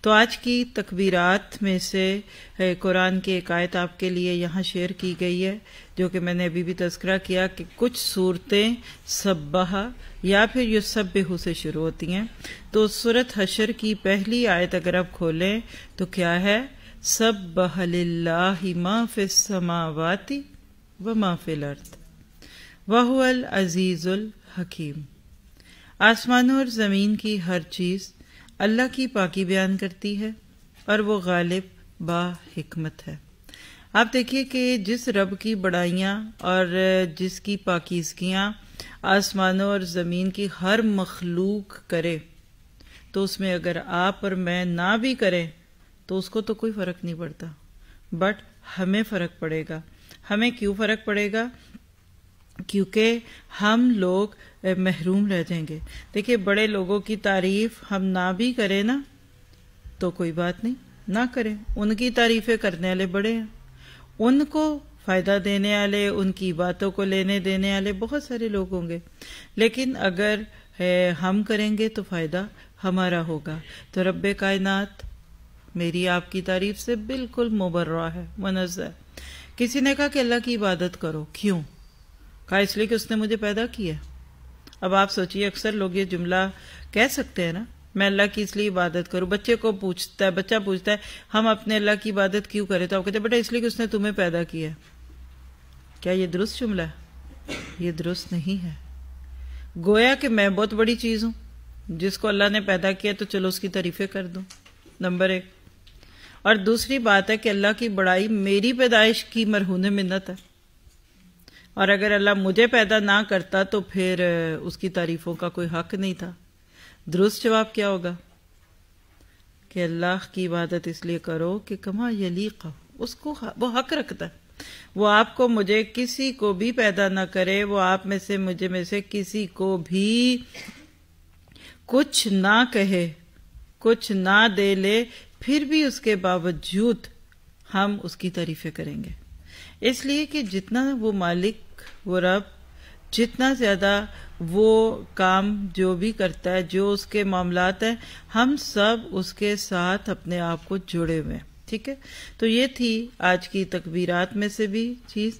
تو آج کی تکبیرات میں سے قرآن کی ایک آیت آپ کے لیے یہاں شیئر کی گئی ہے، جو کہ میں نے ابھی بھی تذکرہ کیا کہ کچھ صورتیں سبح یا پھر یسبح سے شروع ہوتی ہیں۔ تو سورۃ حشر کی پہلی آیت اگر آپ کھولیں تو کیا ہے؟ سبح للہ ما فی السماوات وما فی الارض وہو العزیز الحکیم۔ آسمانوں اور زمین کی ہر چیز اللہ کی پاکی بیان کرتی ہے اور وہ غالب با حکمت ہے۔ آپ دیکھیے کہ جس رب کی بڑائیاں اور جس کی پاکیزگیاں آسمانوں اور زمین کی ہر مخلوق کرے، تو اس میں اگر آپ اور میں نہ بھی کریں تو اس کو تو کوئی فرق نہیں پڑتا، بٹ ہمیں فرق پڑے گا۔ ہمیں کیوں فرق پڑے گا؟ کیونکہ ہم لوگ محروم رہ جائیں گے۔ دیکھیے بڑے لوگوں کی تعریف ہم نہ بھی کریں نا تو کوئی بات نہیں، نہ کریں، ان کی تعریفیں کرنے والے بڑے ہیں، ان کو فائدہ دینے والے، ان کی باتوں کو لینے دینے والے بہت سارے لوگ ہوں گے، لیکن اگر ہم کریں گے تو فائدہ ہمارا ہوگا۔ تو رب کائنات میری آپ کی تعریف سے بالکل مبرہ ہے، منزہ ہے۔ کسی نے کہا کہ اللہ کی عبادت کرو، کیوں؟ کہا اس لیے کہ اس نے مجھے پیدا کیا۔ اب آپ سوچئے اکثر لوگ یہ جملہ کہہ سکتے ہیں نا، میں اللہ کی اس لیے عبادت کروں۔ بچے کو پوچھتا ہے، بچہ پوچھتا ہے ہم اپنے اللہ کی عبادت کیوں کریں، تو آپ کہتے ہیں بیٹا اس لیے کہ اس نے تمہیں پیدا کیا ہے۔ کیا یہ درست جملہ ہے؟ یہ درست نہیں ہے۔ گویا کہ میں بہت بڑی چیز ہوں، جس کو اللہ نے پیدا کیا تو چلو اس کی تعریفیں کر دوں، نمبر 1۔ اور دوسری بات ہے کہ اللہ کی بڑائی میری پیدائش کی مرہون منت ہے، اور اگر اللہ مجھے پیدا نہ کرتا تو پھر اس کی تعریفوں کا کوئی حق نہیں تھا۔ درست جواب کیا ہوگا؟ کہ اللہ کی عبادت اس لیے کرو کہ کما یلیق، اس کو وہ حق رکھتا ہے۔ وہ آپ کو مجھے کسی کو بھی پیدا نہ کرے، وہ آپ میں سے مجھے میں سے کسی کو بھی کچھ نہ کہے، کچھ نہ دے لے، پھر بھی اس کے باوجود ہم اس کی تعریفیں کریں گے، اس لیے کہ جتنا وہ مالک، وہ رب، جتنا زیادہ وہ کام جو بھی کرتا ہے، جو اس کے معاملات ہیں، ہم سب اس کے ساتھ اپنے آپ کو جڑے ہوئے ہیں، ٹھیک ہے؟ تو یہ تھی آج کی تکبیرات میں سے بھی چیز۔